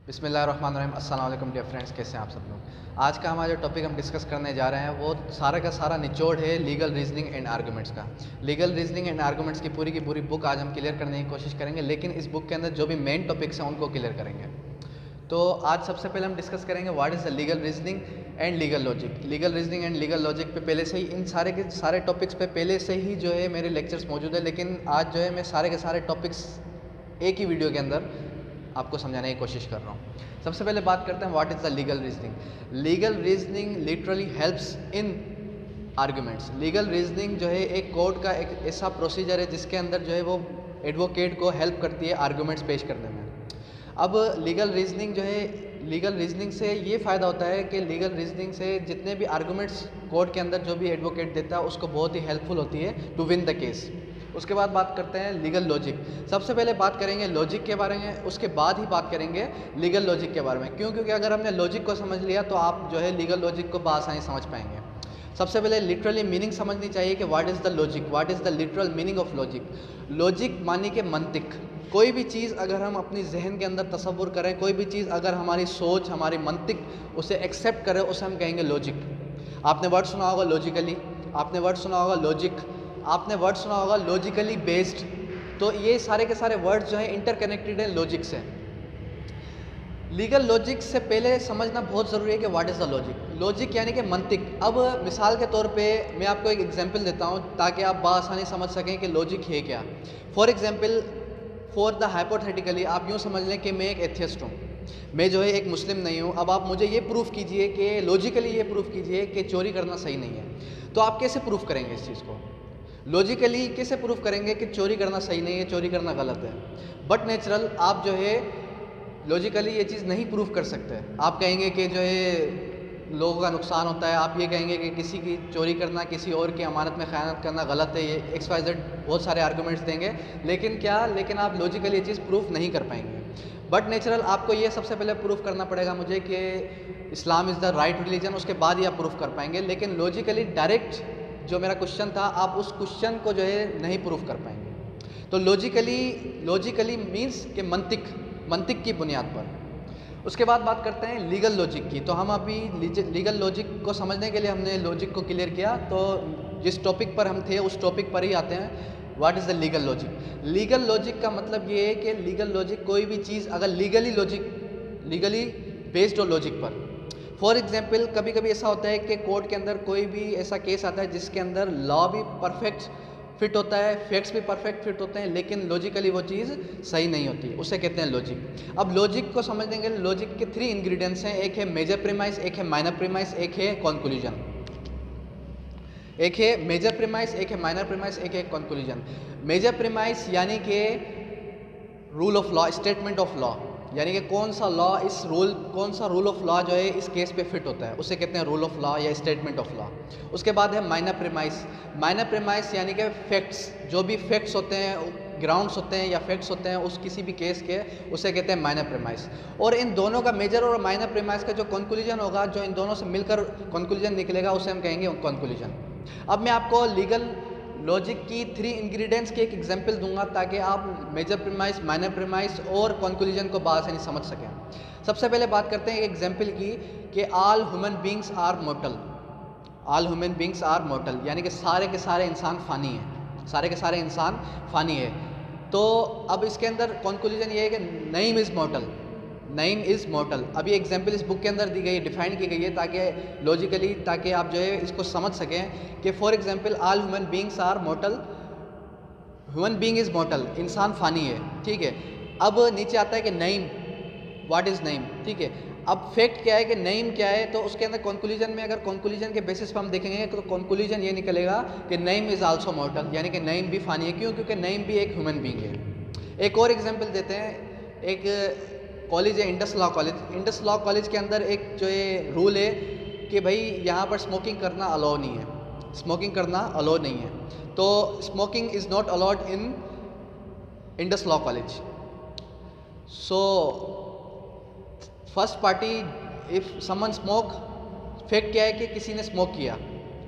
बिस्मिल्लाहिर्रहमानिर्रहीम। अस्सलाम वालेकुम डियर फ्रेंड्स, कैसे हैं आप सब लोग। आज का हमारा जो टॉपिक हम डिस्कस करने जा रहे हैं वो सारा का सारा निचोड़ है लीगल रीजनिंग एंड आर्गूमेंट्स का। लीगल रीजनिंग एंड आर्गूमेंट्स की पूरी बुक आज हम क्लियर करने की कोशिश करेंगे, लेकिन इस बुक के अंदर जो भी मेन टॉपिक्स हैं उनको क्लियर करेंगे। तो आज सबसे पहले हम डिस्कस करेंगे what is the legal reasoning and legal logic. Legal reasoning and legal logic पे पहले से ही इन सारे के सारे टॉपिक्स पे पहले से ही जो है मेरे लेक्चर्स मौजूद है, लेकिन आज जो है मैं सारे के सारे टॉपिक्स एक ही वीडियो के अंदर आपको समझाने की कोशिश कर रहा हूँ। सबसे पहले बात करते हैं what is the legal reasoning. Legal reasoning literally helps in arguments. Legal reasoning जो है एक कोर्ट का एक ऐसा प्रोसीजर है जिसके अंदर जो है वो एडवोकेट को हेल्प करती है आर्गूमेंट्स पेश करने में। अब लीगल रीजनिंग जो है, लीगल रीजनिंग से ये फ़ायदा होता है कि लीगल रीजनिंग से जितने भी आर्गूमेंट्स कोर्ट के अंदर जो भी एडवोकेट देता है उसको बहुत ही हेल्पफुल होती है टू विन द केस। उसके बाद बात करते हैं लीगल लॉजिक। सबसे पहले बात करेंगे लॉजिक के बारे में, उसके बाद ही बात करेंगे लीगल लॉजिक के बारे में। क्यों? क्योंकि अगर हमने लॉजिक को समझ लिया तो आप जो है लीगल लॉजिक को बआसानी समझ पाएंगे। सबसे पहले लिटरली मीनिंग समझनी चाहिए कि what is the logic, what is the literal meaning of logic. Logic मानी के मंतिक। कोई भी चीज़ अगर हम अपनी जहन के अंदर तसव्वुर करें, कोई भी चीज़ अगर हमारी सोच, हमारी मंतिक उसे एक्सेप्ट करे, उसे हम कहेंगे लॉजिक। आपने वर्ड सुना होगा लॉजिकली, आपने वर्ड सुना होगा लॉजिक, आपने वर्ड सुना होगा लॉजिकली बेस्ड। तो ये सारे के सारे वर्ड्स जो हैं इंटरकनेक्टेड हैं लॉजिक से। लीगल लॉजिक से पहले समझना बहुत ज़रूरी है कि what is the logic. Logic यानी कि मंतिक। अब मिसाल के तौर पे मैं आपको एक एग्जांपल देता हूँ ताकि आप बआसानी समझ सकें कि लॉजिक है क्या। For example, for the hypothetically आप यूँ समझ लें कि मैं एक एथियस्ट हूँ, मैं जो है एक मुस्लिम नहीं हूँ। अब आप मुझे ये प्रूफ कीजिए कि लॉजिकली ये प्रूफ कीजिए कि चोरी करना सही नहीं है। तो आप कैसे प्रूफ करेंगे इस चीज़ को? लॉजिकली कैसे प्रूफ करेंगे कि चोरी करना सही नहीं है, चोरी करना गलत है? बट नेचुरल आप जो है लॉजिकली ये चीज़ नहीं प्रूफ कर सकते। आप कहेंगे कि जो है लोगों का नुकसान होता है, आप ये कहेंगे कि किसी की चोरी करना, किसी और की अमानत में ख़यानत करना गलत है, ये XYZ बहुत सारे आर्गूमेंट्स देंगे, लेकिन आप लॉजिकली ये चीज़ प्रूफ नहीं कर पाएंगे। बट नेचुरल आपको ये सबसे पहले प्रूफ करना पड़ेगा मुझे कि इस्लाम इज़ द राइट रिलीजन, उसके बाद ही आप प्रूफ कर पाएंगे। लेकिन लॉजिकली डायरेक्ट जो मेरा क्वेश्चन था, आप उस क्वेश्चन को जो है नहीं प्रूफ कर पाएंगे। तो लॉजिकली मीन्स कि मंतिक की बुनियाद पर। उसके बाद बात करते हैं लीगल लॉजिक की। तो हम अभी लीगल लॉजिक को समझने के लिए हमने लॉजिक को क्लियर किया, तो जिस टॉपिक पर हम थे उस टॉपिक पर ही आते हैं। What is the legal logic. Legal logic का मतलब ये है कि लीगल लॉजिक कोई भी चीज़ अगर लीगली बेस्ड हो लॉजिक पर। फॉर एग्जांपल, कभी कभी ऐसा होता है कि कोर्ट के अंदर कोई भी ऐसा केस आता है जिसके अंदर लॉ भी परफेक्ट फिट होता है, फैक्ट्स भी परफेक्ट फिट होते हैं, लेकिन लॉजिकली वो चीज़ सही नहीं होती, उसे कहते हैं लॉजिक। अब लॉजिक को समझने के लिए लॉजिक के 3 इंग्रेडिएंट्स हैं। एक है मेजर प्रीमाइस, एक है माइनर प्रीमाइस, एक है कंक्लूजन। एक है मेजर प्रीमाइस, एक है माइनर प्रीमाइस, एक है कंक्लूजन। मेजर प्रीमाइस यानी कि rule of law, statement of law, यानी कि कौन सा रूल ऑफ लॉ जो है इस केस पे फिट होता है, उसे कहते हैं रूल ऑफ लॉ या स्टेटमेंट ऑफ लॉ। उसके बाद है माइनर प्रीमाइस यानी कि फैक्ट्स, जो भी फैक्ट्स होते हैं, ग्राउंड्स होते हैं या फैक्ट्स होते हैं उस किसी भी केस के, उसे कहते हैं माइनर प्रीमाइस। और इन दोनों का मेजर और माइनर प्रीमाइस का जो कंक्लूजन होगा, जो इन दोनों से मिलकर कंक्लूजन निकलेगा, उसे हम कहेंगे कंक्लूजन। अब मैं आपको लीगल लॉजिक की 3 इंग्रेडिएंट्स के एक एग्जांपल दूंगा ताकि आप मेजर प्रीमाइस, माइनर प्रीमाइस और कंक्लूजन को बआसानी समझ सकें। सबसे पहले बात करते हैं एक एग्जांपल की कि all human beings are mortal. All human beings are mortal यानी कि सारे के सारे इंसान फ़ानी हैं, सारे के सारे इंसान फ़ानी है। तो अब इसके अंदर कंक्लूजन ये है कि नईम इज़ मोर्टल। अब ये एग्जांपल इस बुक के अंदर दी गई है, डिफाइन की गई है ताकि लॉजिकली ताकि आप जो है इसको समझ सकें कि for example all human beings are mortal, human being is mortal, इंसान फ़ानी है, ठीक है। अब नीचे आता है कि नईम, व्हाट इज़ नईम, ठीक है। अब फैक्ट क्या है कि नईम क्या है, तो उसके अंदर कंक्लूजन में अगर कंक्लूजन के बेसिस पर हम देखेंगे तो कंक्लूजन ये निकलेगा कि नईम इज़ आल्सो मोर्टल, यानी कि नईम भी फ़ानी है। क्यों? क्योंकि नईम भी एक ह्यूमन बींग है। एक और एग्जाम्पल देते हैं। एक कॉलेज है इंडस लॉ कॉलेज के अंदर एक जो ये रूल है कि भाई यहाँ पर स्मोकिंग करना अलाउ नहीं है, तो smoking is not allowed in Indus law college. So first party, if someone smoke, fact क्या है कि किसी ने स्मोक किया,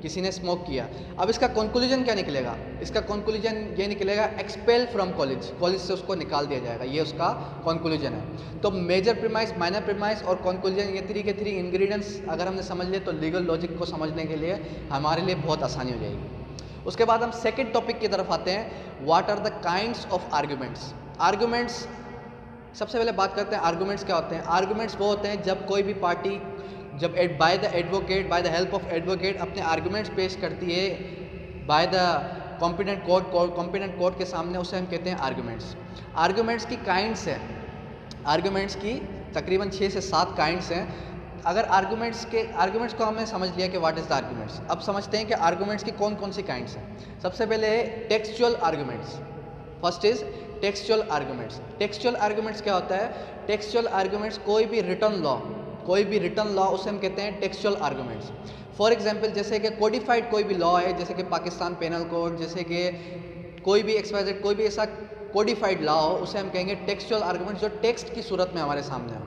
किसी ने स्मोक किया। अब इसका कंक्लूजन क्या निकलेगा? इसका कंक्लूजन ये निकलेगा एक्सपेल फ्रॉम कॉलेज, कॉलेज से उसको निकाल दिया जाएगा, ये उसका कंक्लूजन है। तो मेजर प्रीमाइस, माइनर प्रीमाइस और कंक्लूजन, ये 3 के 3 इंग्रेडिएंट्स अगर हमने समझ लिए तो लीगल लॉजिक को समझने के लिए हमारे लिए बहुत आसानी हो जाएगी। उसके बाद हम सेकेंड टॉपिक की तरफ आते हैं, what are the kinds of arguments. Arguments, सबसे पहले बात करते हैं आर्ग्यूमेंट्स क्या होते हैं। आर्ग्यूमेंट्स वो होते हैं जब कोई भी पार्टी, जब by the advocate, by the help of advocate अपने आर्ग्यूमेंट्स पेश करती है बाय द कॉम्पिटेंट कोर्ट के सामने, उसे हम कहते हैं आर्ग्यूमेंट्स। आर्ग्यूमेंट्स की काइंड्स हैं, आर्ग्यूमेंट्स की तकरीबन 6 से 7 काइंड्स हैं। अगर आर्ग्यूमेंट्स को हमने समझ लिया कि व्हाट इज़ द आर्ग्यूमेंट्स, अब समझते हैं कि आर्ग्यूमेंट्स की कौन कौन सी काइंड्स हैं। सबसे पहले है textual arguments. First is textual arguments. Textual arguments क्या होता है? टेक्सचुअल आर्ग्यूमेंट्स कोई भी रिटन लॉ, उसे हम कहते हैं टेक्सचुअल आर्ग्यूमेंट्स। फॉर एग्जांपल, जैसे कि कोडिफाइड कोई भी लॉ है, जैसे कि पाकिस्तान पेनल कोड, जैसे कि कोई भी XYZ, कोई भी ऐसा कोडिफाइड लॉ हो, उसे हम कहेंगे टेक्सचुअल आर्ग्यूमेंट्स, जो टेक्स्ट की सूरत में हमारे सामने हो।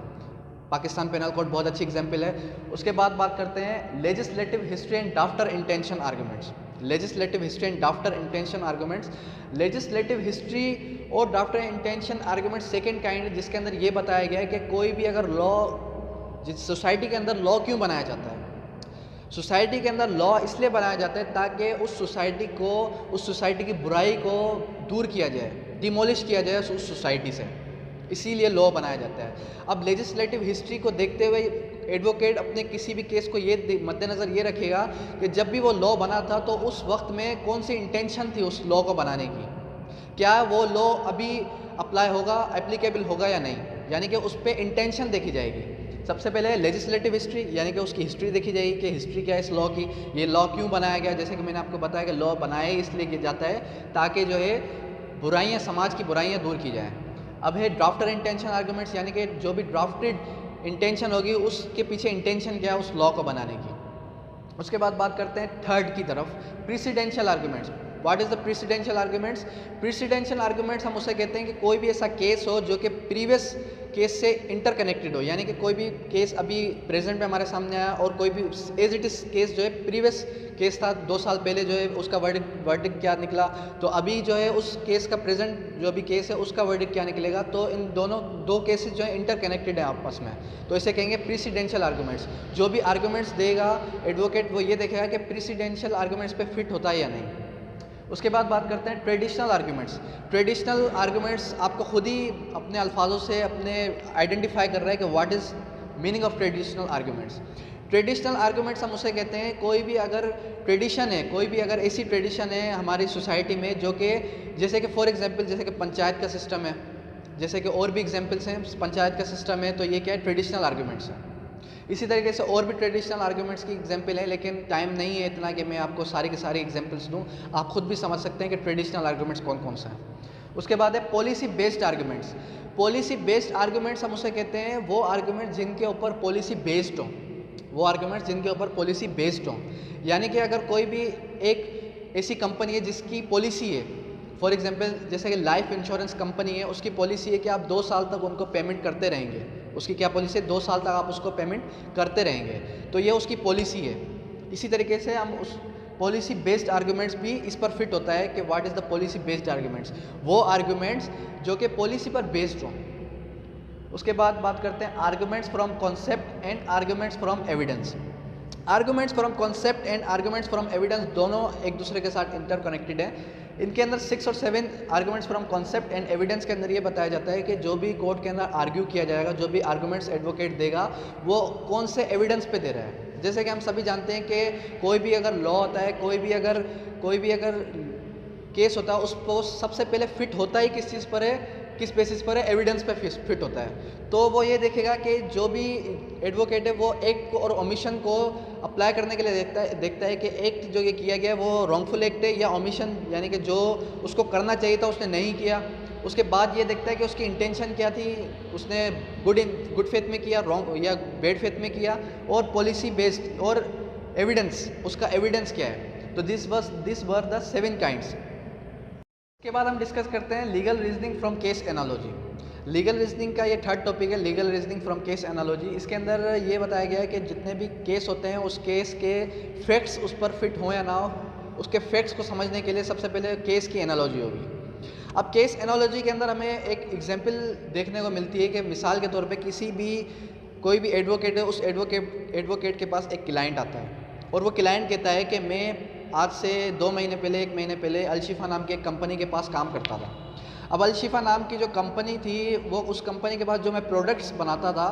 पाकिस्तान पेनल कोड बहुत अच्छी एग्जांपल है। उसके बाद बात करते हैं legislative history and drafter intention arguments. Legislative history and drafter intention arguments. Legislative history और drafter intention argument second kind है, जिसके अंदर ये बताया गया है कि कोई भी अगर लॉ, जिस सोसाइटी के अंदर लॉ क्यों बनाया जाता है? सोसाइटी के अंदर लॉ इसलिए बनाया जाता है ताकि उस सोसाइटी की बुराई को दूर किया जाए, डिमोलिश किया जाए उस सोसाइटी से, इसीलिए लॉ बनाया जाता है। अब लेजिस्लेटिव हिस्ट्री को देखते हुए एडवोकेट अपने किसी भी केस को ये मद्देनज़र ये रखेगा कि जब भी वो लॉ बना था तो उस वक्त में कौन सी इंटेंशन थी उस लॉ को बनाने की, क्या वो लॉ अभी अप्लाई होगा, एप्लीकेबल होगा या नहीं, यानी कि उस पर इंटेंशन देखी जाएगी। सबसे पहले लेजिस्लेटिव हिस्ट्री, यानी कि उसकी हिस्ट्री देखी जाएगी कि हिस्ट्री क्या है इस लॉ की, ये लॉ क्यों बनाया गया। जैसे कि मैंने आपको बताया कि लॉ बनाया इसलिए किया जाता है ताकि जो है बुराइयाँ, समाज की बुराइयाँ दूर की जाएँ। अब है ड्राफ्टर इंटेंशन आर्ग्यूमेंट्स, यानी कि जो भी ड्राफ्टेड इंटेंशन होगी उसके पीछे इंटेंशन क्या है उस लॉ को बनाने की। उसके बाद बात करते हैं थर्ड की तरफ, presidential arguments. What is the presidential arguments? Presidential arguments हम उसे कहते हैं कि कोई भी ऐसा केस हो जो कि प्रीवियस केस से इंटरकनेक्टेड हो, यानी कि कोई भी केस अभी प्रेजेंट में हमारे सामने आया और कोई भी एज इट इज़ केस जो है प्रीवियस केस था 2 साल पहले, जो है उसका वर्डिक्ट क्या निकला, तो अभी जो है उस केस का प्रेजेंट जो अभी केस है उसका वर्डिक्ट क्या निकलेगा, तो इन दोनों 2 केसेस जो है इंटरकनेक्टेड है आपस में, तो इसे कहेंगे प्रेसिडेंशियल आर्ग्यूमेंट्स। जो भी आर्ग्यूमेंट्स देगा एडवोकेट वो ये देखेगा कि प्रेसिडेंशियल आर्ग्यूमेंट्स पे फिट होता है या नहीं। उसके बाद बात करते हैं ट्रेडिशनल आर्ग्यूमेंट्स। ट्रेडिशनल आर्ग्यूमेंट्स आपको खुद ही अपने अल्फाजों से अपने आइडेंटिफाई कर रहा है कि what is meaning of traditional arguments. Traditional arguments हम उसे कहते हैं कोई भी अगर ट्रेडिशन है, कोई भी अगर ऐसी ट्रेडिशन है हमारी सोसाइटी में जो कि जैसे कि फॉर एग्जांपल जैसे कि पंचायत का सिस्टम है, जैसे कि और भी एग्जांपल्स हैं, पंचायत का सिस्टम है, तो ये क्या है ट्रेडिशनल आर्ग्यूमेंट्स हैं। इसी तरीके से और भी ट्रेडिशनल आर्ग्यूमेंट्स की एग्जांपल है, लेकिन टाइम नहीं है इतना कि मैं आपको सारी की सारी एग्जांपल्स दूं, आप खुद भी समझ सकते हैं कि ट्रेडिशनल आर्ग्यूमेंट्स कौन कौन सा है। उसके बाद है policy based arguments. Policy based arguments हम उसे कहते हैं वो आर्ग्यूमेंट्स जिनके ऊपर पॉलिसी बेस्ड हो, वो आर्ग्यूमेंट्स जिनके ऊपर पॉलिसी बेस्ड हो, यानी कि अगर कोई भी एक ऐसी कंपनी है जिसकी पॉलिसी है, फॉर एग्जांपल जैसे कि लाइफ इंश्योरेंस कंपनी है, उसकी पॉलिसी है कि आप 2 साल तक उनको पेमेंट करते रहेंगे, उसकी क्या पॉलिसी है 2 साल तक आप उसको पेमेंट करते रहेंगे, तो ये उसकी पॉलिसी है। इसी तरीके से हम उस पॉलिसी बेस्ड आर्ग्यूमेंट्स भी इस पर फिट होता है कि what is the policy based arguments, वो आर्ग्यूमेंट्स जो कि पॉलिसी पर बेस्ड हों। उसके बाद बात करते हैं arguments from concept and arguments from evidence. Arguments from concept and arguments from evidence दोनों एक दूसरे के साथ इंटरकनेक्टेड है। इनके अंदर 6 और 7 arguments from concept and evidence के अंदर ये बताया जाता है कि जो भी कोर्ट के अंदर आर्ग्यू किया जाएगा, जो भी आर्ग्यूमेंट्स एडवोकेट देगा वो कौन से एविडेंस पे दे रहा है। जैसे कि हम सभी जानते हैं कि कोई भी अगर लॉ होता है, कोई भी अगर केस होता है, उस पर सबसे पहले फिट होता ही किस चीज़ पर है, किस बेसिस पर है, एविडेंस पे फिट होता है। तो वो ये देखेगा कि जो भी एडवोकेट है वो एक्ट को और ओमिशन को अप्लाई करने के लिए देखता है कि एक्ट जो ये किया गया है वो रॉन्गफुल एक्ट है या ओमिशन, यानी कि जो उसको करना चाहिए था उसने नहीं किया। उसके बाद ये देखता है कि उसकी इंटेंशन क्या थी, उसने गुड फेथ में किया, रॉन्ग या बैड फेथ में किया, और पॉलिसी बेस्ड और एविडेंस, उसका एविडेंस क्या है। तो दिस वर द 7 काइंड्स। के बाद हम डिस्कस करते हैं legal reasoning from case analogy. Legal reasoning का ये थर्ड टॉपिक है, legal reasoning from case analogy. इसके अंदर ये बताया गया है कि जितने भी केस होते हैं उस केस के फैक्ट्स उस पर फिट हों या ना हो, उसके फैक्ट्स को समझने के लिए सबसे पहले केस की एनालॉजी होगी। अब केस एनालॉजी के अंदर हमें एक एग्जांपल देखने को मिलती है कि मिसाल के तौर पे किसी भी कोई भी एडवोकेट है, उस एडवोकेट के पास एक क्लाइंट आता है और वो क्लाइंट कहता है कि मैं आज से 2 महीने पहले 1 महीने पहले अलशिफा नाम की एक कंपनी के पास काम करता था। अब अलशिफा नाम की जो कंपनी थी वो उस कंपनी के पास जो मैं प्रोडक्ट्स बनाता था,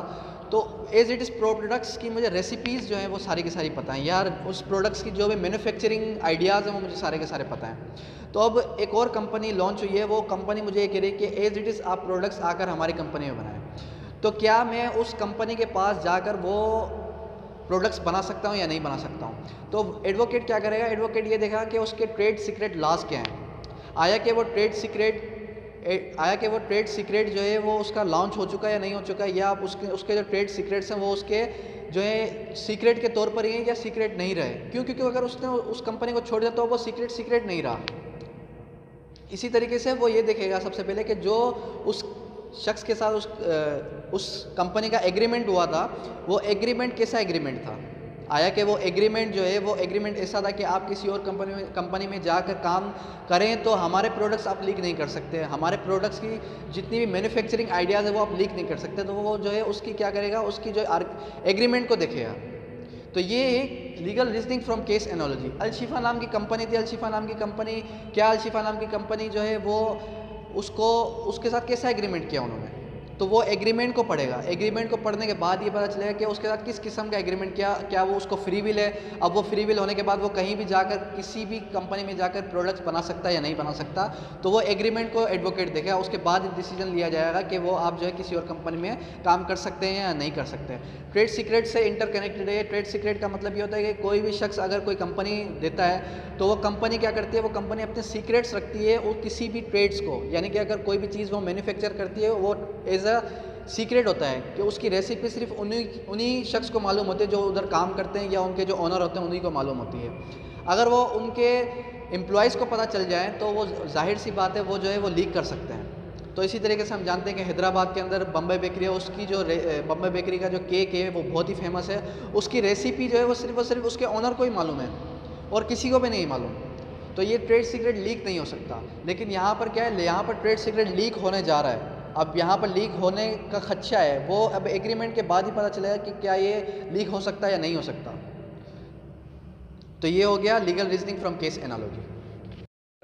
तो एज इट इज़ प्रोडक्ट्स की मुझे रेसिपीज़ जो हैं वो सारी की सारी पता हैं, यार उस प्रोडक्ट्स की जो भी मैन्युफैक्चरिंग आइडियाज़ हैं वो मुझे सारे के सारे पता हैं। तो अब एक और कंपनी लॉन्च हुई है, वो कंपनी मुझे ये कह रही है कि एज इट इज़ आप प्रोडक्ट्स आकर हमारी कंपनी में बनाएं, तो क्या मैं उस कंपनी के पास जाकर वो प्रोडक्ट्स बना सकता हूँ या नहीं बना सकता हूँ। तो एडवोकेट क्या करेगा, एडवोकेट ये देखेगा कि उसके ट्रेड सीक्रेट लॉज क्या हैं, आया कि वो ट्रेड सीक्रेट जो है वो उसका लॉन्च हो चुका है या नहीं हो चुका है, या आप उसके जो ट्रेड सीक्रेट्स हैं वो उसके जो है सीक्रेट के तौर पर ही हैं या सीक्रेट नहीं रहे। क्योंकि अगर उसने उस कंपनी को छोड़ दिया तो वो सीक्रेट नहीं रहा। इसी तरीके से वो ये देखेगा सबसे पहले कि जो उस शख्स के साथ उस कंपनी का एग्रीमेंट हुआ था, वो एग्रीमेंट कैसा एग्रीमेंट था। आया कि वो एग्रीमेंट जो है वो एग्रीमेंट ऐसा था कि आप किसी और कंपनी में जाकर काम करें तो हमारे प्रोडक्ट्स आप लीक नहीं कर सकते, हमारे प्रोडक्ट्स की जितनी भी मैन्युफैक्चरिंग आइडियाज़ है वो आप लीक नहीं कर सकते। तो वो जो है उसकी क्या करेगा, उसकी जो एग्रीमेंट को देखेगा। तो ये एक legal reasoning from case analogy. Alshifa नाम की कंपनी थी, अलशिफा नाम की कंपनी अलशिफा नाम की कंपनी जो है वो उसके साथ कैसा एग्रीमेंट किया उन्होंने, तो वो एग्रीमेंट को पढ़ेगा। एग्रीमेंट को पढ़ने के बाद ये पता चलेगा कि उसके साथ किस किस्म का एग्रीमेंट किया, क्या वो उसको फ्री विल है। अब वो फ्री विल होने के बाद वो कहीं भी जाकर किसी भी कंपनी में जाकर प्रोडक्ट्स बना सकता है या नहीं बना सकता, तो वो एग्रीमेंट को एडवोकेट देखेगा। उसके बाद डिसीजन लिया जाएगा कि वो आप जो है किसी और कंपनी में काम कर सकते हैं या नहीं कर सकते हैं। ट्रेड सीक्रेट से इंटरकनेक्टेड है। ट्रेड सीक्रेट का मतलब ये होता है कि कोई भी शख्स अगर कोई कंपनी देता है तो वो कंपनी क्या करती है, वो कंपनी अपने सीक्रेट्स रखती है वो किसी भी ट्रेड्स को, यानी कि अगर कोई भी चीज़ वो मैन्युफैक्चर करती है वो एज अ सीक्रेट होता है कि उसकी रेसिपी सिर्फ उन्हीं शख्स को मालूम होती है जो उधर काम करते हैं या उनके जो ओनर होते हैं उन्हीं को मालूम होती है। अगर वो उनके एम्प्लॉयज़ को पता चल जाए तो वो जाहिर सी बात है वो जो है वो लीक कर सकते हैं। तो इसी तरीके से हम जानते हैं कि हैदराबाद के अंदर बम्बई बेकरी है, उसकी जो बम्बई बेकरी का जो केक है वो बहुत ही फेमस है। उसकी रेसिपी जो है वो सिर्फ उसके ओनर को ही मालूम है और किसी को भी नहीं मालूम। तो ये ट्रेड सीक्रेट लीक नहीं हो सकता। लेकिन यहाँ पर क्या है, यहाँ पर ट्रेड सीक्रेट लीक होने जा रहा है। अब यहाँ पर लीक होने का खदशा है, वो अब एग्रीमेंट के बाद ही पता चलेगा कि क्या ये लीक हो सकता है या नहीं हो सकता। तो ये हो गया legal reasoning from case analogy.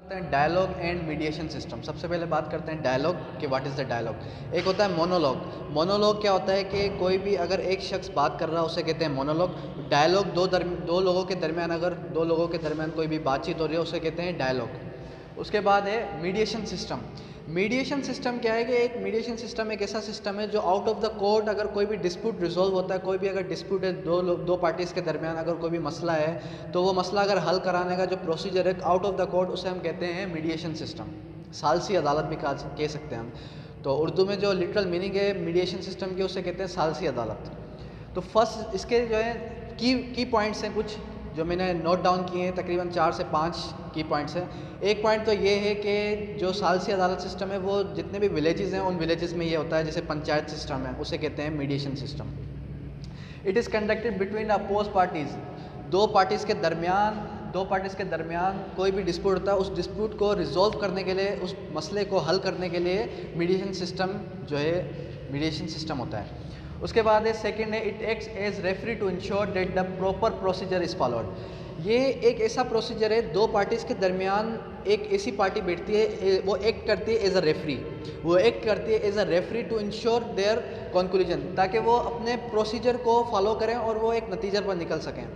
करते हैं डायलॉग एंड मीडिएशन सिस्टम। सबसे पहले बात करते हैं डायलॉग कि व्हाट इज़ द डायलॉग। एक होता है मोनोलॉग। मोनोलॉग क्या होता है कि कोई भी अगर एक शख्स बात कर रहा है उसे कहते हैं मोनोलॉग। डायलॉग दो लोगों के दरमियान, अगर दो लोगों के दरमियान कोई भी बातचीत हो रही है उसे कहते हैं डायलॉग। उसके बाद है मीडिएशन सिस्टम। मीडिएशन सिस्टम क्या है कि एक मीडिएशन सिस्टम एक ऐसा सिस्टम है जो आउट ऑफ द कोर्ट अगर कोई भी डिस्प्यूट रिजॉल्व होता है, कोई भी अगर डिस्प्यूट है दो पार्टीज़ के दरमियान, अगर कोई भी मसला है तो वो मसला अगर हल कराने का जो प्रोसीजर है आउट ऑफ द कोर्ट उसे हम कहते हैं मीडिएशन सिस्टम। सालसी अदालत भी कह सकते हैं हम। तो उर्दू में जो लिटरल मीनिंग है मीडिएशन सिस्टम की उसे कहते हैं सालसी अदालत। तो फर्स्ट इसके जो है की पॉइंट्स हैं कुछ जो मैंने नोट डाउन किए हैं, तकरीबन 4 से 5 की पॉइंट्स हैं। एक पॉइंट तो ये है कि जो सालसी अदालत सिस्टम है वो जितने भी विलेजेस हैं उन विलेजेस में ये होता है, जैसे पंचायत सिस्टम है उसे कहते हैं mediation system. It is conducted between opposite parties. दो पार्टीज़ के दरमियान कोई भी डिस्प्यूट होता है, उस डिस्प्यूट को रिजॉल्व करने के लिए, उस मसले को हल करने के लिए मीडिएशन सिस्टम जो है मीडिएशन सिस्टम होता है। उसके बाद है सेकंड है it acts as referee to ensure that the proper procedure is followed. ये एक ऐसा प्रोसीजर है, दो पार्टीज़ के दरमियान एक ऐसी पार्टी बैठती है, वो एक्ट करती है एज अ रेफरी, वो एक्ट करती है as a referee to ensure their conclusion, ताकि वो अपने प्रोसीजर को फॉलो करें और वो एक नतीजे पर निकल सकें।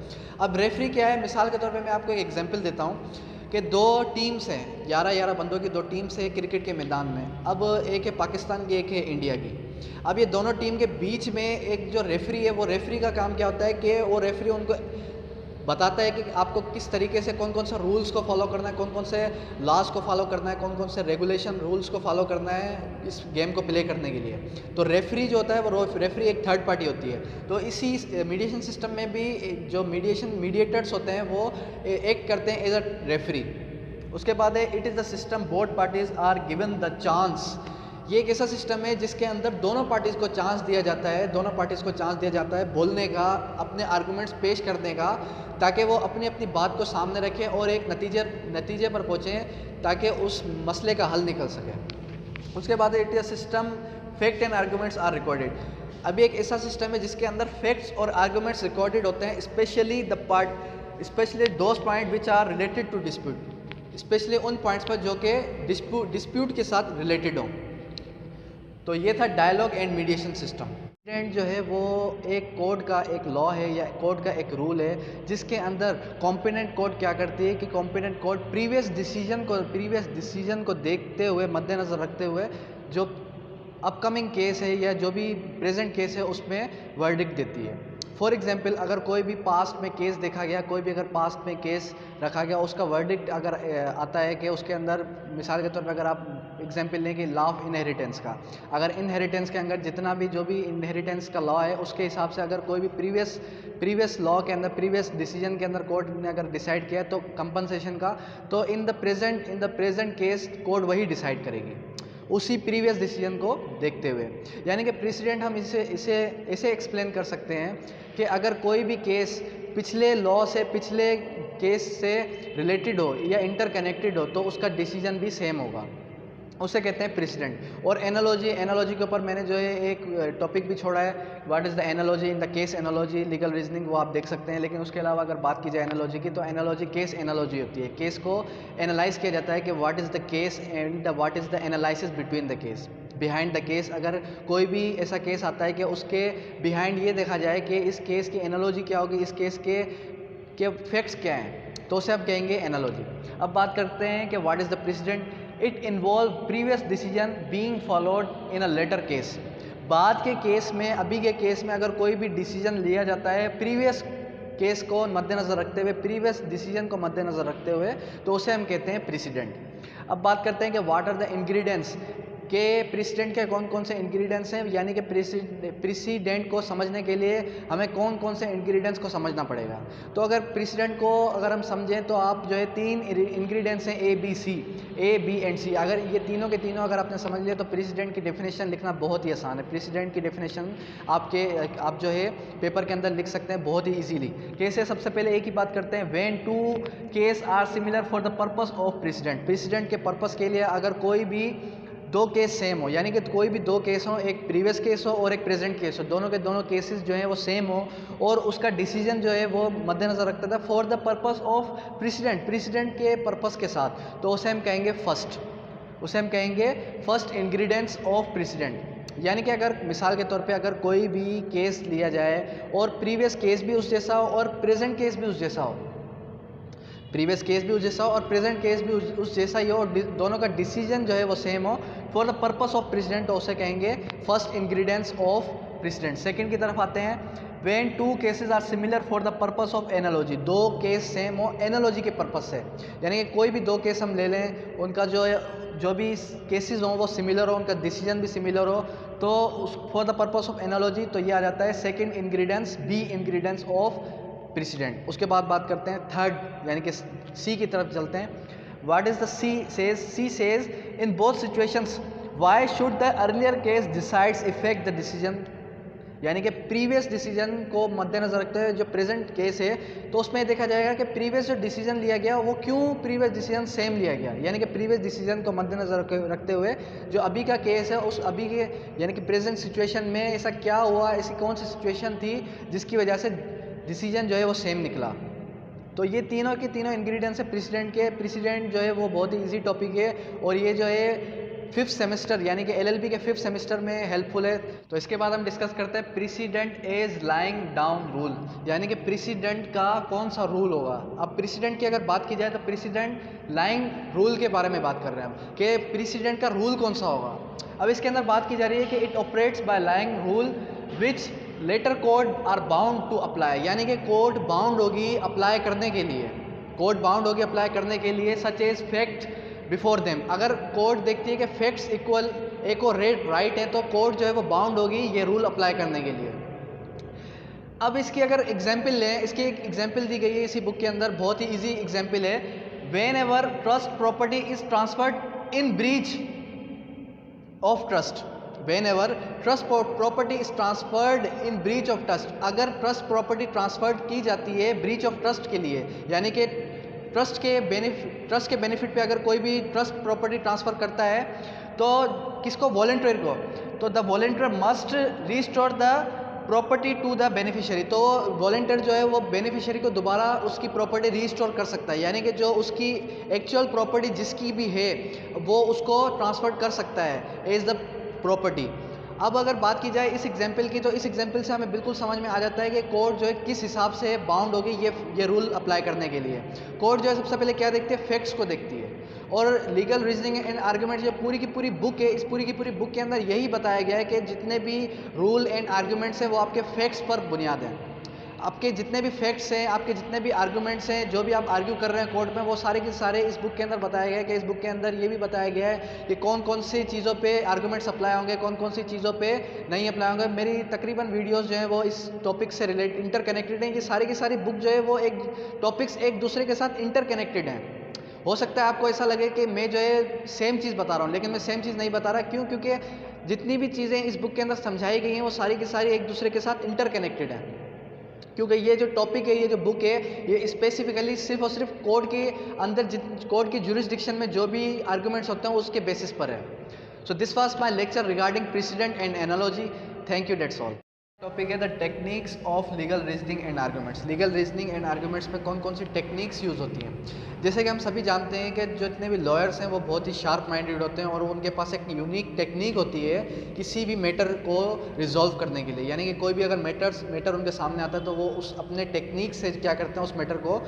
अब रेफरी क्या है, मिसाल के तौर पे मैं आपको एक एग्जांपल देता हूँ कि दो टीम्स हैं, 11-11 बंदों की दो टीम्स हैं क्रिकेट के मैदान में। अब एक है पाकिस्तान की, एक है इंडिया की। अब ये दोनों टीम के बीच में एक जो रेफरी है, वो रेफरी का काम क्या होता है कि वो रेफरी उनको बताता है कि आपको किस तरीके से कौन कौन से रूल्स को फॉलो करना है, कौन कौन से लॉज को फॉलो करना है, कौन कौन से रेगुलेशन रूल्स को फॉलो करना है इस गेम को प्ले करने के लिए। तो रेफरी जो होता है वो रेफरी एक थर्ड पार्टी होती है। तो इसी मीडिएशन सिस्टम में भी जो मीडिएटर्स होते हैं वो एक्ट करते हैं एज अ रेफरी। उसके बाद है it is the system both parties are given the chance. ये एक ऐसा सिस्टम है जिसके अंदर दोनों पार्टीज़ को चांस दिया जाता है, दोनों पार्टीज़ को चांस दिया जाता है बोलने का, अपने आर्गूमेंट्स पेश करने का, ताकि वो अपनी अपनी बात को सामने रखें और एक नतीजे पर पहुँचें ताकि उस मसले का हल निकल सके। उसके बाद it is system fact and arguments are recorded. अभी एक ऐसा सिस्टम है जिसके अंदर फैक्ट्स और आर्गूमेंट्स रिकॉर्डेड होते हैं, specially those point which are related to dispute, specially उन पॉइंट्स पर जो कि डिस्प्यूट के साथ रिलेटेड हों। तो ये था dialogue and mediation system. Precedent जो है वो एक कोड का एक लॉ है या कोड का एक रूल है जिसके अंदर कॉम्पिटेंट कोड क्या करती है कि कॉम्पिटेंट कोड प्रीवियस डिसीजन को देखते हुए, मद्देनज़र रखते हुए, जो अपकमिंग केस है या जो भी प्रेजेंट केस है उसमें वर्डिक्ट देती है। फॉर एग्जांपल, अगर कोई भी पास्ट में केस देखा गया, कोई भी अगर पास्ट में केस रखा गया, उसका वर्डिक्ट अगर आता है कि उसके अंदर, मिसाल के तौर पर अगर आप एग्जांपल लें कि लॉ ऑफ इनहेरिटेंस का, अगर इनहेरिटेंस के अंदर जितना भी जो भी इनहेरिटेंस का लॉ है उसके हिसाब से अगर कोई भी प्रीवियस लॉ के अंदर, प्रीवियस डिसीजन के अंदर कोर्ट ने अगर डिसाइड किया तो कंपनसेशन का, तो in the present case court वही डिसाइड करेगी उसी प्रीवियस डिसीजन को देखते हुए। यानी कि प्रेसिडेंट हम इसे ऐसे एक्सप्लेन कर सकते हैं कि अगर कोई भी केस पिछले लॉ से, पिछले केस से रिलेटेड हो या इंटरकनेक्टेड हो तो उसका डिसीजन भी सेम होगा, उसे कहते हैं प्रेसिडेंट। और एनालॉजी के ऊपर मैंने जो है एक टॉपिक भी छोड़ा है, what is the analogy in the case analogy legal reasoning, वो आप देख सकते हैं। लेकिन उसके अलावा अगर बात की जाए एनालॉजी की, तो एनालॉजी केस एनालॉजी होती है, केस को एनालाइज किया जाता है कि what is the case and what is the analysis between the case, behind the case. अगर कोई भी ऐसा केस आता है कि उसके बिहाइंड ये देखा जाए कि इस केस की एनालॉजी क्या होगी, इस केस के फैक्ट्स क्या हैं, तो उसे आप कहेंगे एनालॉजी। अब बात करते हैं कि what is the precedent. It involve previous decision being followed in a later case. बाद के केस में, अभी के केस में अगर कोई भी डिसीजन लिया जाता है प्रीवियस केस को मद्देनज़र रखते हुए, प्रीवियस डिसीजन को मद्देनज़र रखते हुए, तो उसे हम कहते हैं प्रेसिडेंट। अब बात करते हैं कि व्हाट आर द इंग्रेडिएंट्स के प्रेसिडेंट के कौन कौन से इंग्रेडिएंट्स हैं, यानी कि प्रेसिडेंट को समझने के लिए हमें कौन कौन से इंग्रेडिएंट्स को समझना पड़ेगा। तो अगर प्रेसिडेंट को अगर हम समझें तो आप जो है 3 इंग्रेडिएंट्स हैं, ए बी एंड सी। अगर ये तीनों के तीनों अगर आपने समझ लिया तो प्रेसिडेंट की डेफिनेशन लिखना बहुत ही आसान है। प्रेसिडेंट की डेफिनेशन आप जो है पेपर के अंदर लिख सकते हैं बहुत ही ईजीली। कैसे? सबसे पहले एक ही बात करते हैं, when 2 case are similar for the purpose of precedent. Precedent के पर्पस के लिए अगर कोई भी 2 केस सेम हो, यानी कि कोई भी 2 केस हो, एक प्रीवियस केस हो और एक प्रेजेंट केस हो, दोनों के दोनों केसेस जो हैं वो सेम हो और उसका डिसीजन जो है वो मद्देनज़र रखता था for the purpose of president के पर्पस के साथ, तो उसे हम कहेंगे फर्स्ट इंग्रेडिएंट्स ऑफ प्रेसिडेंट। यानी कि अगर मिसाल के तौर पे अगर कोई भी केस लिया जाए और प्रीवियस केस भी उस जैसा हो और प्रेजेंट केस भी उस जैसा हो, प्रीवियस केस भी उस जैसा हो और प्रेजेंट केस भी उस जैसा ही हो और दोनों का डिसीजन जो है वो सेम हो for the purpose of precedent, तो उसे कहेंगे first ingredients of precedent. Second की तरफ आते हैं, when 2 cases are similar for the purpose of analogy. 2 case same हो एनालॉजी के पर्पस से, यानी कि कोई भी 2 केस हम ले लें, उनका जो भी केसेस हों वो सिमिलर हो, उनका डिसीजन भी सिमिलर हो, तो for the purpose of analogy तो ये आ जाता है second ingredients, B ingredients of precedent. उसके बाद बात करते हैं थर्ड यानी कि सी की तरफ चलते हैं। What is the she says in both situations why should the earlier case decides effect the decision. यानी कि प्रीवियस डिसीजन को मद्देनजर रखते हुए जो प्रेजेंट केस है तो उसमें देखा जाएगा कि प्रीवियस जो डिसीजन लिया गया वो क्यों प्रीवियस डिसीजन सेम लिया गया। यानी कि प्रीवियस डिसीजन को मद्देनजर रखते हुए जो अभी का केस है उस अभी के यानी कि प्रेजेंट सिचुएशन में ऐसा क्या हुआ, ऐसी कौन सी सिचुएशन थी जिसकी वजह से डिसीजन जो है वो सेम निकला। तो ये तीनों के तीनों इंग्रेडिएंट्स है प्रेसिडेंट के। प्रेसिडेंट जो है वो बहुत ही इजी टॉपिक है और ये जो है 5th सेमेस्टर यानी कि LLB के 5th सेमेस्टर में हेल्पफुल है। तो इसके बाद हम डिस्कस करते हैं precedent as laying down rule, यानी कि प्रेसिडेंट का कौन सा रूल होगा। अब प्रेसिडेंट की अगर बात की जाए तो प्रेसिडेंट लाइंग रूल के बारे में बात कर रहे हैं हम कि प्रेसिडेंट का रूल कौन सा होगा। अब इसके अंदर बात की जा रही है कि it operates by laying rule which later court are bound to apply, यानी कि कोड बाउंड होगी अप्लाई करने के लिए, कोड बाउंड होगी अप्लाई करने के लिए such as fact before them. अगर कोर्ट देखती है कि फैक्ट्स इक्वल एक और राइट है तो कोर्ट जो है वो बाउंड होगी ये रूल अप्लाई करने के लिए। अब इसकी अगर एग्जाम्पल लें, इसकी एक एग्जाम्पल दी गई है इसी बुक के अंदर, बहुत ही इजी एग्जाम्पल है। When ever trust property is transferred in breach of trust when ever trust property is transferred in breach of trust, अगर ट्रस्ट प्रॉपर्टी ट्रांसफर्ड की जाती है ब्रीच ऑफ ट्रस्ट के लिए, यानी कि ट्रस्ट के बेनिफिट पे अगर कोई भी ट्रस्ट प्रॉपर्टी ट्रांसफ़र करता है तो किसको, वॉलंटियर को, तो the volunteer must restore the property to the beneficiary, तो वॉलंटियर जो है वो बेनिफिशियरी को दोबारा उसकी प्रॉपर्टी रिस्टोर कर सकता है, यानी कि जो उसकी एक्चुअल प्रॉपर्टी जिसकी भी है वो उसको ट्रांसफ़र कर सकता है एज द प्रॉपर्टी। अब अगर बात की जाए इस एग्जाम्पल की, तो इस एग्जाम्पल से हमें बिल्कुल समझ में आ जाता है कि कोर्ट जो है किस हिसाब से बाउंड होगी ये रूल अप्लाई करने के लिए। कोर्ट जो है सबसे पहले क्या देखती है, फैक्ट्स को देखती है, और लीगल रीजनिंग एंड आर्गूमेंट जो पूरी की पूरी बुक है, इस पूरी की पूरी बुक के अंदर यही बताया गया है कि जितने भी रूल एंड आर्गूमेंट्स हैं वो आपके फैक्ट्स पर बुनियाद हैं। आपके जितने भी फैक्ट्स हैं, आपके जितने भी आर्गूमेंट्स हैं, जो भी आप आर्ग्यू कर रहे हैं कोर्ट में, वो सारे के सारे इस बुक के अंदर बताया गया है। कि इस बुक के अंदर ये भी बताया गया है कि कौन कौन सी चीज़ों पे आर्गूमेंट्स अप्लाई होंगे, कौन कौन सी चीज़ों पे नहीं अप्लाई होंगे। मेरी तकरीबन वीडियोस जो हैं वो इस टॉपिक से इंटरकनेक्टेड हैं। ये सारी की सारी बुक जो है वो एक टॉपिक्स एक दूसरे के साथ इंटरकनेक्टेड हैं। हो सकता है आपको ऐसा लगे कि मैं जो है सेम चीज़ बता रहा हूँ, लेकिन मैं सेम चीज़ नहीं बता रहा। क्यों? क्योंकि जितनी भी चीज़ें इस बुक के अंदर समझाई गई हैं वो सारी की सारी एक दूसरे के साथ इंटरकनेक्टेड हैं। क्योंकि ये जो टॉपिक है, ये जो बुक है, ये स्पेसिफिकली सिर्फ और सिर्फ कोर्ट के अंदर कोर्ट की ज्यूरिसडिक्शन में जो भी आर्गूमेंट्स होते हैं उसके बेसिस पर है। So this was my lecture regarding precedent and analogy. Thank you, that's all. Topic है the techniques of legal reasoning and arguments. Legal reasoning and arguments में कौन कौन सी टेक्निक्स यूज़ होती हैं। जैसे कि हम सभी जानते हैं कि जो जितने भी लॉयर्स हैं वो बहुत ही शार्प माइंडेड होते हैं और उनके पास एक यूनिक टेक्निक होती है किसी भी मैटर को रिजॉल्व करने के लिए। यानी कि कोई भी अगर मैटर उनके सामने आता है तो वो उस अपने टेक्निक से क्या करते हैं, उस मैटर को,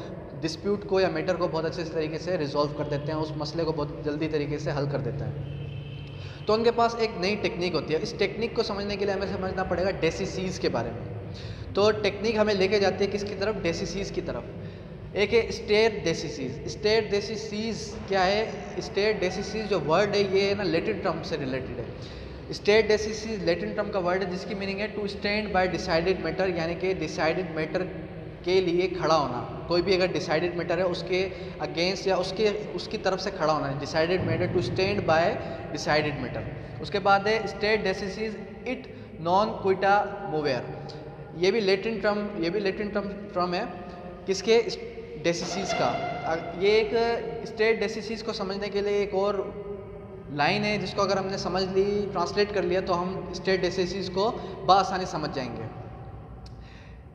डिस्प्यूट को या मैटर को बहुत अच्छे तरीके से रिजॉल्व कर देते हैं, उस मसले को बहुत जल्दी तरीके से हल कर देते हैं। तो उनके पास एक नई टेक्निक होती है। इस टेक्निक को समझने के लिए हमें समझना पड़ेगा डेसिसीज के बारे में। तो टेक्निक हमें लेके जाती है किसकी तरफ, डेसिसीज की तरफ। एक है स्टेट डेसिसीज। स्टेट डेसिसीज क्या है? स्टेट डेसिसीज जो वर्ड है ये ना लैटिन टर्म से रिलेटेड है। स्टेट डेसिसीज लैटिन टर्म का वर्ड है जिसकी मीनिंग है to stand by decided matter, यानी कि डिसाइडेड मैटर के लिए खड़ा होना। कोई भी अगर डिसाइडेड मैटर है उसके अगेंस्ट या उसकी तरफ से खड़ा होना है। Decided matter, to stand by decided matter. उसके बाद है stare decisis et non quieta movere. ये भी लैटिन टर्म है किसके, डेसिसीज का। ये एक स्टेट डेसिसीज को समझने के लिए एक और लाइन है जिसको अगर हमने समझ ली, ट्रांसलेट कर लिया, तो हम स्टेट डेसिसीज को बआसानी समझ जाएंगे।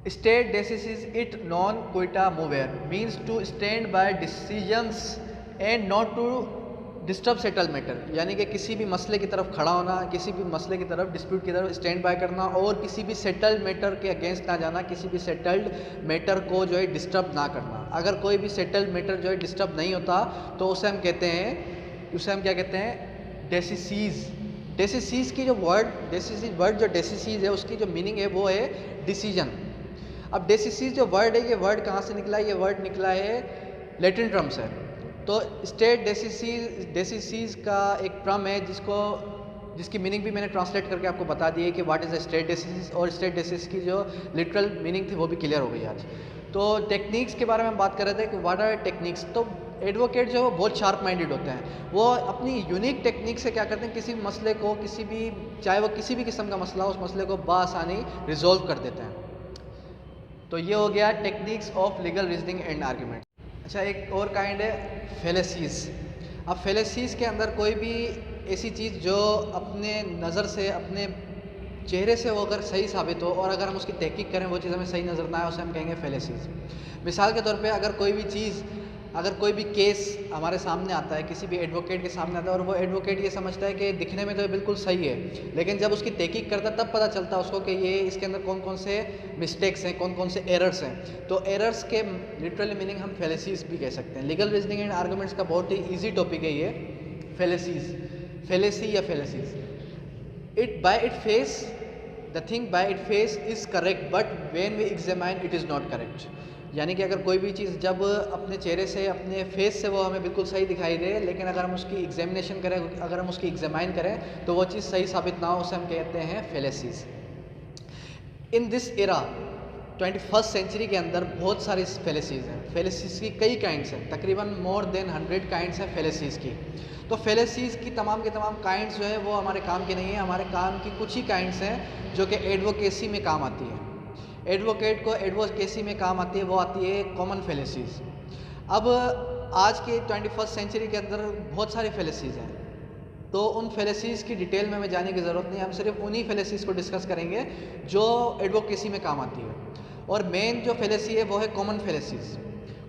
Stare decisis et non quieta movere means to stand by decisions and not to disturb settle matter, यानी कि किसी भी मसले की तरफ खड़ा होना, किसी भी मसले की तरफ, डिस्प्यूट की तरफ स्टैंड बाय करना और किसी भी सेटल्ड मैटर के अगेंस्ट ना जाना, किसी भी सेटल्ड मैटर को जो है डिस्टर्ब ना करना। अगर कोई भी सेटल्ड मैटर जो है डिस्टर्ब नहीं होता तो उसे हम क्या कहते हैं, डेसिसीज। डेसिसीज की जो वर्ड जो डेसिसीज है उसकी जो मीनिंग है वो है डिसीजन। अब डेसिसीज जो वर्ड है, ये वर्ड कहाँ से निकला है? ये वर्ड निकला है लैटिन टर्म से। तो स्टेट डेसिसीज का एक टर्म है जिसकी मीनिंग भी मैंने ट्रांसलेट करके आपको बता दी है कि व्हाट इज़ द स्टेट डेसिसीज, और स्टेट डेसिसीज की जो लिटरल मीनिंग थी वो भी क्लियर हो गई आज। तो टेक्निक्स के बारे में हम बात कर रहे थे कि व्हाट आर टेक्निक्स। तो एडवोकेट जो है वो बहुत शार्प माइंडेड होते हैं। वो अपनी यूनिक टेक्निक से क्या करते हैं, किसी भी मसले को, चाहे वो किसी भी किस्म का मसला हो, उस मसले को बआसानी रिजॉल्व कर देते हैं। तो ये हो गया techniques of legal reasoning and argument. अच्छा, एक और काइंड है फेलेसीज। अब फेलेसीज के अंदर कोई भी ऐसी चीज़ जो अपने नज़र से, अपने चेहरे से वो अगर सही साबित हो और अगर हम उसकी तहकीक करें वो चीज़ हमें सही नज़र ना आए, उसे हम कहेंगे फेलेसीज। मिसाल के तौर पे अगर कोई भी केस हमारे सामने आता है, किसी भी एडवोकेट के सामने आता है और वो एडवोकेट ये समझता है कि दिखने में तो ये बिल्कुल सही है, लेकिन जब उसकी तहकीक करता है तब पता चलता है उसको कि ये इसके अंदर कौन कौन से मिस्टेक्स हैं, कौन कौन से एरर्स हैं। तो एरर्स के लिटरली मीनिंग हम फेलेसीज भी कह सकते हैं। लीगल रीजनिंग एंड आर्गूमेंट्स का बहुत ही ईजी टॉपिक है ये फेलेसी या fallacies. The thing by it face is correct but when we examine it is not correct. यानी कि अगर कोई भी चीज़ जब अपने चेहरे से, अपने फेस से वो हमें बिल्कुल सही दिखाई दे, लेकिन अगर हम उसकी एग्जामिनेशन करें, अगर हम उसकी एग्जामाइन करें तो वो चीज़ सही साबित ना हो, उसे हम कहते हैं fallacies. In this era 21st century के अंदर बहुत सारी फेलेसीज हैं। फेलेसीज की कई काइंड्स हैं, तकरीबन मोर देन 100 काइंड्स हैं फेलेसीज की। तो फेलेसीज़ की तमाम काइंड्स जो है वो हमारे काम की नहीं है, हमारे काम की कुछ ही काइंड्स हैं जो कि एडवोकेसी में काम आती है। एडवोकेट को एडवोकेसी में काम आती है, वो आती है कॉमन फेलेसीज़। अब आज के 21st सेंचुरी के अंदर बहुत सारी फेलेसीज़ हैं, तो उन फेलेसीज़ की डिटेल में हमें जाने की ज़रूरत नहीं है। हम सिर्फ उन्हीं फेलेसीज़ को डिस्कस करेंगे जो एडवोकेसी में काम आती है। और मेन जो फेलेसी है वो है कॉमन फेलेसीज़।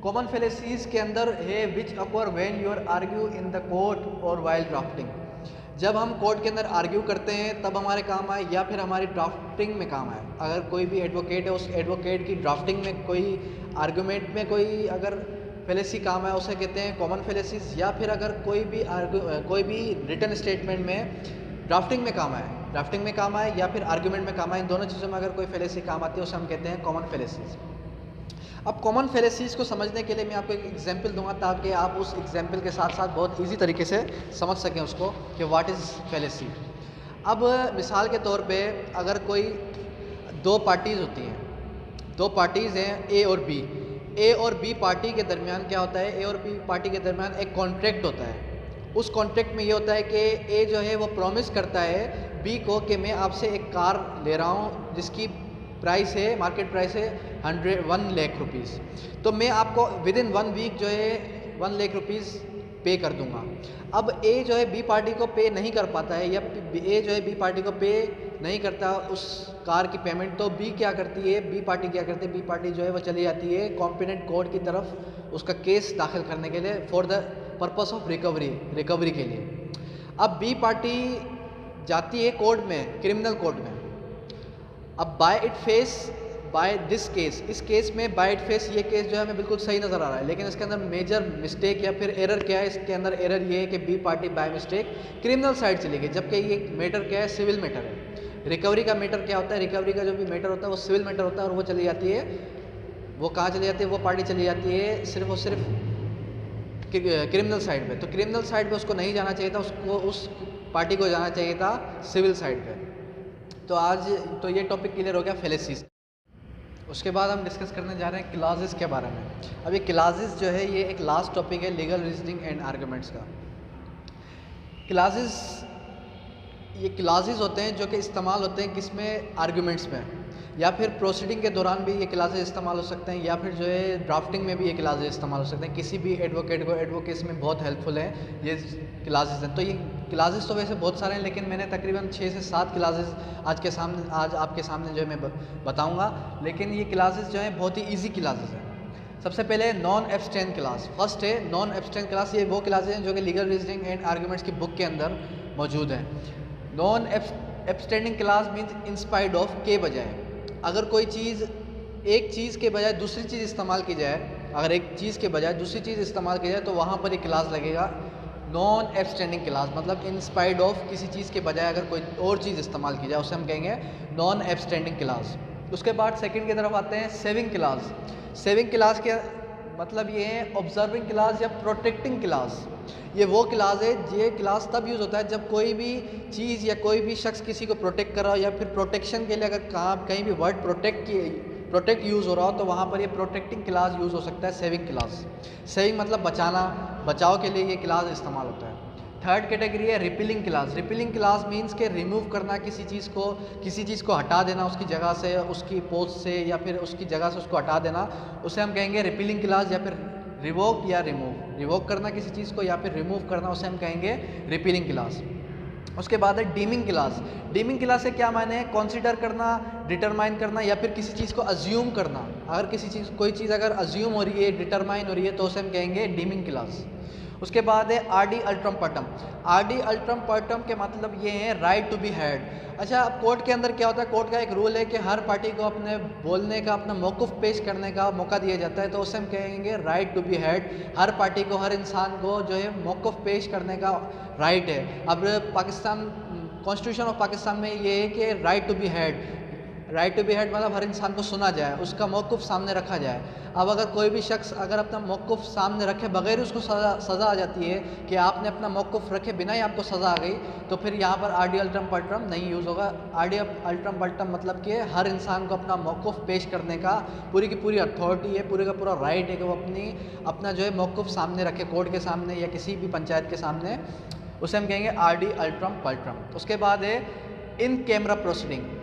कॉमन फेलेसीज़ के अंदर है which occur when you are argue in the court और वाइल ड्राफ्टिंग। जब हम कोर्ट के अंदर आर्ग्यू करते हैं तब हमारे काम आए, या फिर हमारी ड्राफ्टिंग में काम आए। अगर कोई भी एडवोकेट है, उस एडवोकेट की ड्राफ्टिंग में कोई आर्गूमेंट में कोई अगर फेलेसी काम है, उसे कहते हैं कॉमन फेलेसीज़। या फिर अगर कोई भी रिटन स्टेटमेंट में ड्राफ्टिंग में काम आए या फिर आर्गूमेंट में काम आए, इन दोनों चीज़ों में अगर कोई फेलेसी काम आती है उसे हम कहते हैं कॉमन फेलेसीज़। अब कॉमन फेलेसीज़ को समझने के लिए मैं आपको एक एग्जांपल दूंगा ताकि आप उस एग्जांपल के साथ साथ बहुत इजी तरीके से समझ सकें उसको कि व्हाट इज़ फेलेसी। अब मिसाल के तौर पे अगर कोई दो पार्टीज़ होती हैं, दो पार्टीज़ हैं ए और बी। ए और बी पार्टी के दरमियान क्या होता है, ए और बी पार्टी के दरमियान एक कॉन्ट्रैक्ट होता है। उस कॉन्ट्रैक्ट में ये होता है कि ए जो है वो प्रॉमिस करता है बी को कि मैं आपसे एक कार ले रहा हूँ जिसकी प्राइस है, मार्केट प्राइस है 1 लाख रुपीज़, तो मैं आपको विदिन 1 वीक जो है 1 लाख रुपीज़ पे कर दूंगा। अब ए जो है बी पार्टी को पे नहीं कर पाता है, या ए जो है बी पार्टी को पे नहीं करता उस कार की पेमेंट, तो बी क्या करती है, बी पार्टी क्या करती है, बी पार्टी जो है वो चली जाती है कॉम्पिटेंट कोर्ट की तरफ उसका केस दाखिल करने के लिए for the purpose of recovery के लिए। अब बी पार्टी जाती है कोर्ट में, क्रिमिनल कोर्ट में। अब बाय दिस केस, इस केस में बाय इट फेस ये केस जो है हमें बिल्कुल सही नज़र आ रहा है, लेकिन इसके अंदर मेजर मिस्टेक या फिर एरर क्या है, इसके अंदर एरर ये है कि B party by mistake criminal side चली गई, जबकि ये मैटर क्या है, सिविल मैटर है। रिकवरी का मैटर क्या होता है, रिकवरी का जो भी मैटर होता है वो सिविल मैटर होता है, और वो चली जाती है, वो कहाँ चली जाती है, वो पार्टी चली जाती है सिर्फ और सिर्फ क्रिमिनल साइड पे। तो क्रिमिनल साइड पे उसको नहीं जाना चाहिए था, उसको उस पार्टी को जाना चाहिए था सिविल साइड पे। तो ये टॉपिक क्लियर हो गया फेलेसीज़। उसके बाद हम डिस्कस करने जा रहे हैं क्लाजेस के बारे में। अब ये क्लाजेस जो है ये एक लास्ट टॉपिक है लीगल रीजनिंग एंड आर्गूमेंट्स का। ये क्लाजेस होते हैं जो कि इस्तेमाल होते हैं किसमें, आर्गूमेंट्स में, या फिर प्रोसीडिंग के दौरान भी ये क्लाजेस इस्तेमाल हो सकते हैं, या फिर जो है ड्राफ्टिंग में भी ये क्लाजेस इस्तेमाल हो सकते हैं। किसी भी एडवोकेट को एडवोकेसी में बहुत हेल्पफुल है ये क्लाजेस हैं। तो ये क्लाजेस तो वैसे बहुत सारे हैं, लेकिन मैंने तकरीबन 6 से 7 क्लाजेस आज आपके सामने जो है मैं बताऊँगा। लेकिन ये क्लाजेस जो हैं बहुत ही ईजी क्लाजेस हैं। सबसे पहले नॉन एब्सटेंट क्लास, फर्स्ट है नॉन एब्सटेंट क्लास। ये वो क्लासेस हैं जो कि लीगल रीजनिंग एंड आर्गूमेंट्स की बुक के अंदर मौजूद हैं। Non obstante clause means in spite of के बजाय, अगर कोई चीज़ एक चीज़ के बजाय दूसरी चीज़ इस्तेमाल की जाए, अगर एक चीज़ के बजाय दूसरी चीज़ इस्तेमाल की जाए तो वहाँ पर एक क्लास लगेगा नॉन एब्सटेंडिंग क्लास, मतलब इंस्पायर्ड ऑफ किसी चीज़ के बजाय अगर कोई और चीज़ इस्तेमाल की जाए उसे हम कहेंगे नॉन एब्सटेंडिंग क्लास। उसके बाद सेकंड की तरफ आते हैं सेविंग क्लास। सेविंग क्लास के मतलब ये है ऑब्जर्विंग क्लास या प्रोटेक्टिंग क्लास। ये वो क्लास है, ये क्लास तब यूज़ होता है जब कोई भी चीज़ या कोई भी शख्स किसी को प्रोटेक्ट कर रहा हो, या फिर प्रोटेक्शन के लिए अगर कहीं भी वर्ड प्रोटेक्ट यूज़ हो रहा हो तो वहाँ पर ये प्रोटेक्टिंग क्लास यूज़ हो सकता है, सेविंग क्लास। सेविंग मतलब बचाना, बचाव के लिए ये क्लास इस्तेमाल होता है। थर्ड कैटेगरी है repealing class. Repealing class means के रिमूव करना, किसी चीज़ को हटा देना उसकी जगह से, उसकी पोस्ट से, या फिर उसकी जगह से उसको हटा देना, उसे हम कहेंगे रिपीलिंग क्लास। या फिर रिवोक या रिवोक करना किसी चीज़ को, या फिर रिमूव करना, उसे हम कहेंगे रिपीलिंग क्लास। उसके बाद है डीमिंग क्लास। डीमिंग क्लास से क्या माने, कंसीडर करना, डिटरमाइन करना, या फिर किसी चीज़ को अज्यूम करना। अगर कोई चीज़ अगर अज्यूम हो रही है, डिटरमाइन हो रही है, तो उसे हम कहेंगे डीमिंग क्लास। उसके बाद है आरडी अल्ट्रम पर्टम। आरडी अल्ट्रम पर्टम के मतलब ये है राइट टू बी हेard। अच्छा, अब कोर्ट के अंदर क्या होता है, कोर्ट का एक रूल है कि हर पार्टी को अपने बोलने का, अपना मौक़िफ़ पेश करने का मौका दिया जाता है, तो उसे हम कहेंगे राइट टू बी हेard। हर पार्टी को, हर इंसान को जो है मौक़िफ़ पेश करने का राइट है। अब पाकिस्तान कॉन्स्टिट्यूशन ऑफ पाकिस्तान में ये है कि right to be heard, right to be heard मतलब हर इंसान को सुना जाए, उसका मौक़िफ़ सामने रखा जाए। अब अगर कोई भी शख्स अगर अपना मौक़िफ़ सामने रखे बगैर उसको सज़ा आ जाती है कि आपने अपना मौक़िफ़ रखे बिना ही आपको सज़ा आ गई, तो फिर यहाँ पर आरडी अल्ट्रम पल्ट्रम नहीं यूज़ होगा। आरडी अल्ट्रम पल्ट्रम मतलब कि हर इंसान को अपना मौक़िफ़ पेश करने का पूरी की पूरी अथॉरिटी है, पूरे का पूरा राइट है कि वो अपना जो है मौक़िफ़ सामने रखे कोर्ट के सामने या किसी भी पंचायत के सामने, उसे हम कहेंगे आरडी अल्ट्रम पल्ट्रम। उसके बाद है इन कैमरा प्रोसीडिंग।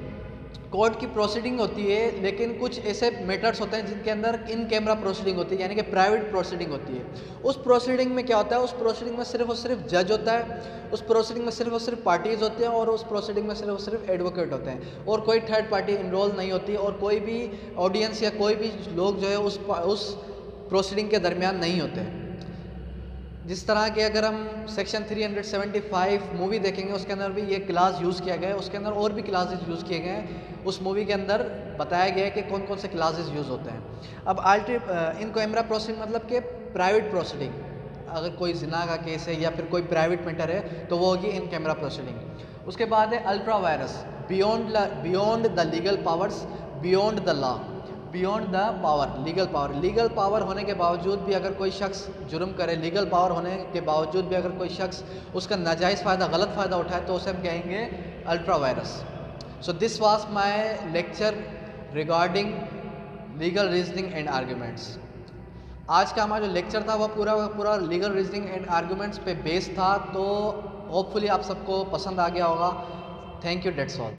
कोर्ट की प्रोसीडिंग होती है, लेकिन कुछ ऐसे मेथड्स होते हैं जिनके अंदर इन कैमरा प्रोसीडिंग होती है, यानी कि प्राइवेट प्रोसीडिंग होती है। उस प्रोसीडिंग में क्या होता है, उस प्रोसीडिंग में सिर्फ और सिर्फ जज होता है, उस प्रोसीडिंग में सिर्फ और सिर्फ पार्टीज होते हैं और उस प्रोसीडिंग में सिर्फ और सिर्फ एडवोकेट होते हैं और कोई थर्ड पार्टी इन्वॉल्व नहीं होती और कोई भी ऑडियंस या कोई भी लोग जो है उस प्रोसीडिंग के दरमियान नहीं होते। जिस तरह के अगर हम सेक्शन 375 मूवी देखेंगे उसके अंदर भी ये क्लास यूज़ किया गया है, उसके अंदर और भी क्लासेस यूज़ किए गए हैं। उस मूवी के अंदर बताया गया है कि कौन कौन से क्लासेस यूज़ होते हैं। अब इन कैमरा प्रोसीडिंग मतलब कि प्राइवेट प्रोसीडिंग, अगर कोई जिना का केस है या फिर कोई प्राइवेट मैटर है तो वो होगी इन कैमरा प्रोसीडिंग। उसके बाद है ultra vires, beyond the legal powers, beyond the law, beyond the power, legal power होने के बावजूद भी अगर कोई शख्स जुर्म करे, लीगल पावर होने के बावजूद भी अगर कोई शख्स उसका नाजायज़ फ़ायदा, गलत फ़ायदा उठाए तो उसे हम कहेंगे ultra vires. So this was my lecture regarding legal reasoning and arguments. आज का हमारा जो लेक्चर था वह पूरा लीगल रीजनिंग एंड आर्ग्यूमेंट्स पे बेस्ड था, तो होपफुली आप सबको पसंद आ गया होगा। Thank you, that's all.